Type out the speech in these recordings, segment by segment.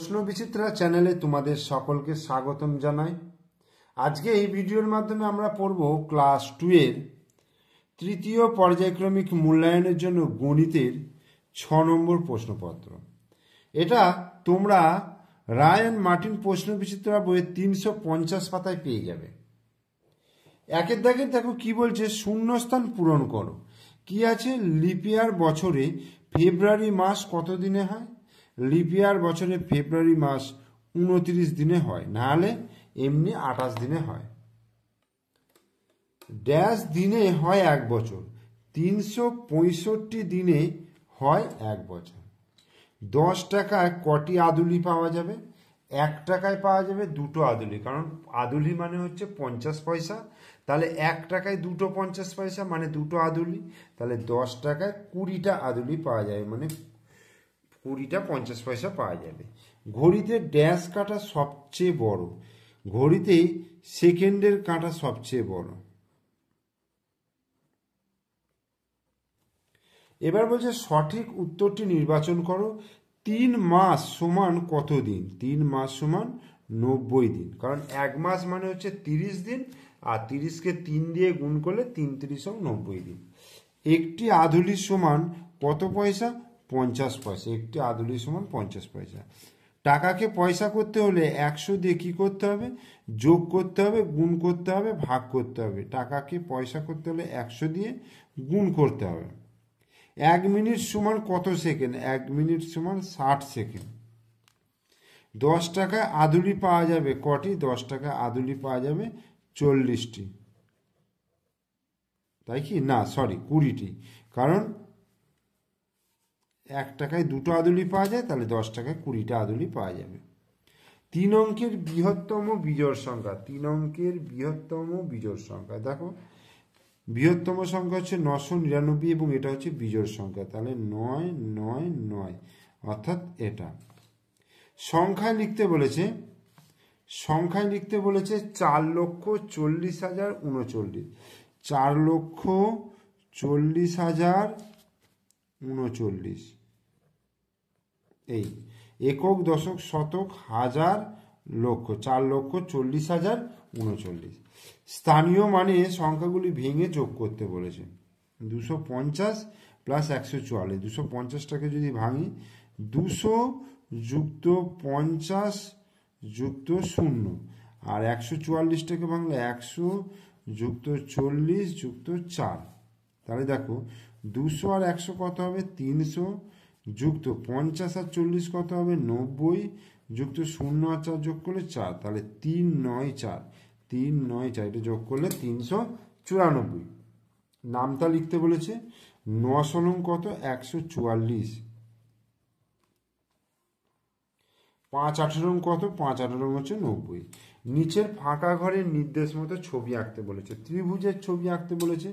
প্রশ্ন বিচিত্রা চ্যানেলে তোমাদের সকলকে স্বাগতম জানাই। আজকে এই ভিডিওর মাধ্যমে আমরা পড়ব ক্লাস 2 এর তৃতীয় পর্যায়ক্রমিক মূল্যায়নের জন্য গণিতের 6 নম্বর প্রশ্নপত্র। এটা তোমরা রায়ান মার্টিন প্রশ্ন বিচিত্রা বইয়ের 350 পাতায় পেয়ে যাবে। একের দাগে দেখো কি বলছে, শূন্যস্থান পূরণ করো। কি আছে, লিপিয়ার বছরে ফেব্রুয়ারি মাস কত দিনে হয়? লিপিয়ার বছরে ফেব্রুয়ারি মাস 29 দিনে হয়, নাহলে এমনি 28 দিনে হয়। ড্যাশ দিনে হয় 1 বছর, 365 দিনে হয় 1 বছর। 10 টাকায় কটি আদুলি পাওয়া যাবে? 1 টাকায় পাওয়া যাবে 2টো আদুলি, কারণ আদুলি মানে হচ্ছে 50 পয়সা। তাহলে 1 টাকায় 2টো 50 পয়সা মানে 2টো আদুলি। তাহলে 10 টাকায় 20টা আদুলি পাওয়া যাবে, মানে 20টা 50 পয়সা পাওয়া যাবে। ঘড়িতে ড্যাশ কাঁটা সবচেয়ে বড়? ঘড়িতে সেকেন্ডের কাঁটা সবচেয়ে বড়। এবার বলছে সঠিক উত্তরটি নির্বাচন করো। 3 মাস সমান কত দিন? 3 মাস সমান 90 দিন, কারণ 1 মাস মানে হচ্ছে 30 দিন, আর 30কে 3 দিয়ে গুণ করলে 3 × 3 = 90 দিন। একটি আদুলি সমান কত পয়সা? 50 পয়সা। একটি আদুলি সমান 50 পয়সা। টাকাকে পয়সা করতে হলে 100 দিয়ে কি করতে হবে? যোগ করতে হবে, গুণ করতে হবে, ভাগ করতে হবে। টাকাকে পয়সা করতে হলে 100 দিয়ে গুণ করতে হবে। 1 মিনিট সমান কত সেকেন্ড? 1 মিনিট সমান 60 সেকেন্ড। 10 টাকায় আদুলি পাওয়া যাবে কটি? 10 টাকায় আদুলি পাওয়া যাবে 40টি, তাই কি না? সরি, 20টি, কারণ 1 টাকায় 2টো আদুলি পাওয়া যায়, তাহলে 10 টাকায় 20টা আদুলি পাওয়া যাবে। 3 অঙ্কের বৃহত্তম বিজোড় সংখ্যা। 3 অঙ্কের বৃহত্তম বিজোড় সংখ্যা, দেখো বৃহত্তম সংখ্যা হচ্ছে 999 এবং এটা হচ্ছে বিজোড় সংখ্যা, তাহলে 999, অর্থাৎ এটা। সংখ্যায় লিখতে বলেছে 4,40,039। 4,40,039 এই একক, দশক, শতক, হাজার, লক্ষ। 4,40,039। স্থানীয় মানে সংখ্যাগুলি ভেঙে যোগ করতে বলেছে। 250 + 144। 250টাকে যদি ভাঙি, 200 + 50 + 0, আর 144টাকে ভাঙলে 100 + 40 + 4। তাহলে দেখো 200 আর 100 কত হবে? 300, যুক্ত 50 আর 40 কত হবে? 90, যুক্ত 0 আর 4 যোগ করলে 4, তাহলে 394। 394 এটা যোগ করলে 394। নামতা লিখতে বলেছে। 9 নং কত? 144। 5/18 কত? 5/18 হচ্ছে 90। নিচের ফাঁকা ঘরের নির্দেশ মতো ছবি আঁকতে বলেছে। ত্রিভুজের ছবি আঁকতে বলেছে।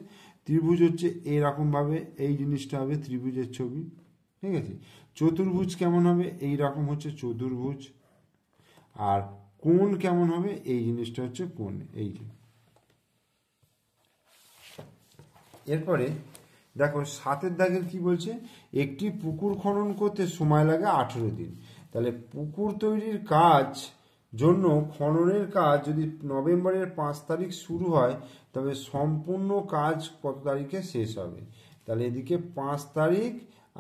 ত্রিভুজ হচ্ছে এরকম ভাবে, এই জিনিসটা হবে ত্রিভুজের ছবি, ঠিক আছে। চতুর্ভুজ কেমন হবে? এই রকম হচ্ছে চতুর্ভুজ। আর কোণ কেমন হবে? এই জিনিসটা হচ্ছে কোণ, এই যে। এরপরে দেখো 7 দাগের কি বলছে, একটি পুকুর খনন করতে সময় লাগে 18 দিন। তাহলে পুকুর তৈরির কাজ জন্য খননের কাজ যদি নভেম্বরের 5 তারিখ শুরু হয়, তবে সম্পূর্ণ কাজ কত তারিখে শেষ হবে? তাহলে এদিকে 5 তারিখ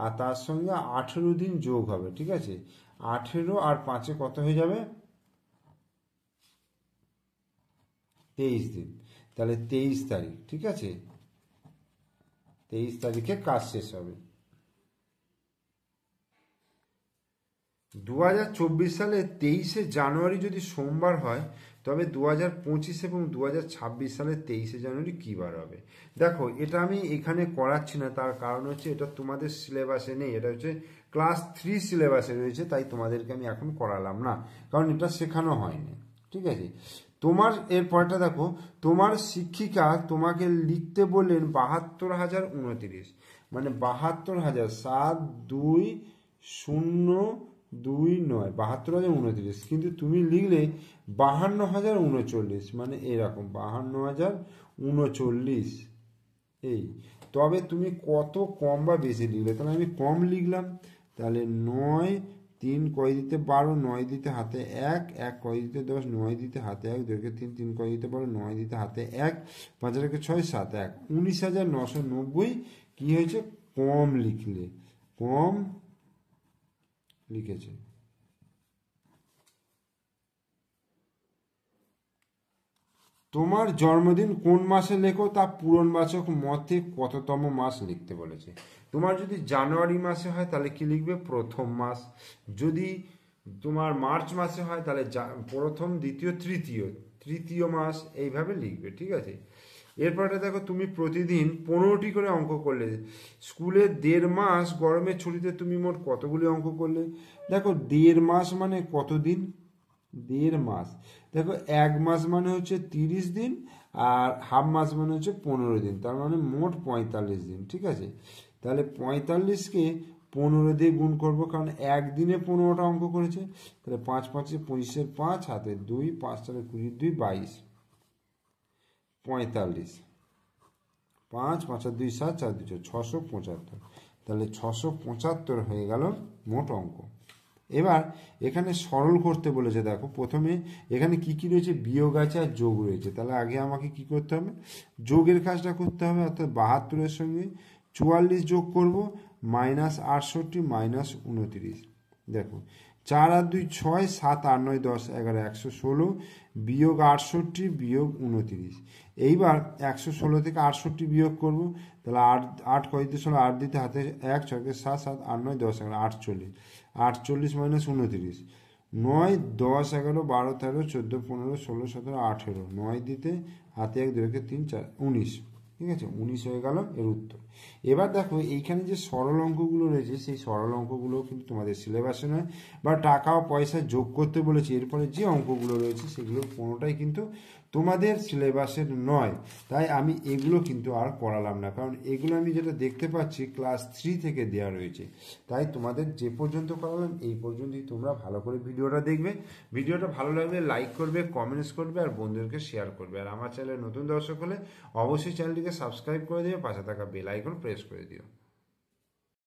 আর তার সঙ্গে 18 দিন যোগ হবে, ঠিক আছে। 18 আর 5-এ কত হয়ে যাবে? 23 দিন। তাহলে 23 তারিখ, ঠিক আছে। 23 তারিখে কাজ শেষ হবে। 2024 সালে 23শে জানুয়ারি যদি সোমবার হয়, তবে 2025 এবং 2026 সালে 23শে জানুয়ারি কী বার হবে? দেখো এটা আমি এখানে করাচ্ছি না, তার কারণ হচ্ছে এটা তোমাদের সিলেবাসে নেই, এটা হচ্ছে ক্লাস 3 সিলেবাসে রয়েছে, তাই তোমাদেরকে আমি এখন করালাম না, কারণ এটা শেখানো হয়নি, ঠিক আছে। তোমার এরপরটা দেখো, তোমার শিক্ষিকা তোমাকে লিখতে বললেন 72,029, মানে 72,000, 72029, 72,029, কিন্তু তুমি লিখলে 52,039, মানে এরকম 52,039 এই। তবে তুমি কত কম বা বেশি লিখলে? তাহলে আমি কম লিখলাম, তাহলে 9, তিন কয় দিতে 12, 9 দিতে হাতে 1, 1 কয় দিতে 10, 9 দিতে হাতে 1, 2 কে 3, 3 কয় দিতে 12, 9 দিতে হাতে 1, 5 আর 6, 7, 1, 19,990 কি হয়েছে? কম লিখলে, কম লিখেছে। তোমার জন্মদিন কোন মাসে লেখো, তা পূরণবাচক মতে কততম মাস লিখতে বলেছে। তোমার যদি জানুয়ারি মাসে হয় তাহলে কি লিখবে? প্রথম মাস। যদি তোমার মার্চ মাসে হয় তাহলে প্রথম, দ্বিতীয়, তৃতীয় মাস, এইভাবে লিখবে, ঠিক আছে। এরপরে দেখো, তুমি প্রতিদিন 15টি করে অঙ্ক করলে। স্কুলে 1.5 মাস গরমের ছুটিতে তুমি মোট কতগুলি অঙ্ক করলে? দেখো 1.5 মাস মানে কত দিন? 1.5 মাস। দেখো 1 মাস মানে হচ্ছে 30 দিন, আর হাফ মাস মানে হচ্ছে 15 দিন, তার মানে মোট 45 দিন, ঠিক আছে। তাহলে 45কে 15 দিয়ে গুণ করবো, কারণ একদিনে 15টা অঙ্ক করেছে। তাহলে 5 5 25, 5 হাতে 2, 5 4 20, 2 22, 45, 5 5 আর 2 7, 4 2 675। তাহলে 675 হয়ে গেল মোট অঙ্ক। এবার এখানে সরল করতে বলেছে। দেখো প্রথমে এখানে কি কি রয়েছে? বিয়োগ আছে আর যোগ রয়েছে। তাহলে আগে আমাকে কি করতে হবে? যোগের কাজটা করতে হবে, অর্থাৎ 72-এর সঙ্গে 44 যোগ করব, -68 -29। দেখো 4 আর 2 6, 7 8 9 10 11 116, বিয়োগ 68 বিয়োগ 29। এইবার 116 থেকে 68 বিয়োগ করব, তাহলে 8 কয় দিতে 16, 8 দিতে হাতে 1, 6 কে 7, 7 8 9 10 11 48, 48 -29, 9 10 11 12 13 14 15 16 17 18, 9 দিতে হাতে 1, 2 কে 3 4 19, ঠিক আছে। 19 হয়ে গেল এর উত্তর। এবার দেখো এইখানে যে সরল অঙ্কগুলো রয়েছে, সেই সরল অঙ্কগুলো কিন্তু তোমাদের সিলেবাসে নয়, বা টাকা ও পয়সা যোগ করতে বলেছে। এরপরে যে অঙ্কগুলো রয়েছে সেগুলোর কোনোটাই কিন্তু তোমাদের সিলেবাসের নয়, তাই আমি এগুলো কিন্তু আর করালাম না, কারণ এগুলো আমি যেটা দেখতে পাচ্ছি ক্লাস 3 থেকে দেওয়া রয়েছে। তাই তোমাদের যে পর্যন্ত করালাম এই পর্যন্তই। তোমরা ভালো করে ভিডিওটা দেখবে, ভিডিওটা ভালো লাগলে লাইক করবে, কমেন্টস করবে, আর বন্ধুদেরকে শেয়ার করবে। আর আমার চ্যানেলে নতুন দর্শক হলে অবশ্যই চ্যানেলটিকে সাবস্ক্রাইব করে দিও, পাশে থাকা বেল আইকন প্রেস করে দিও।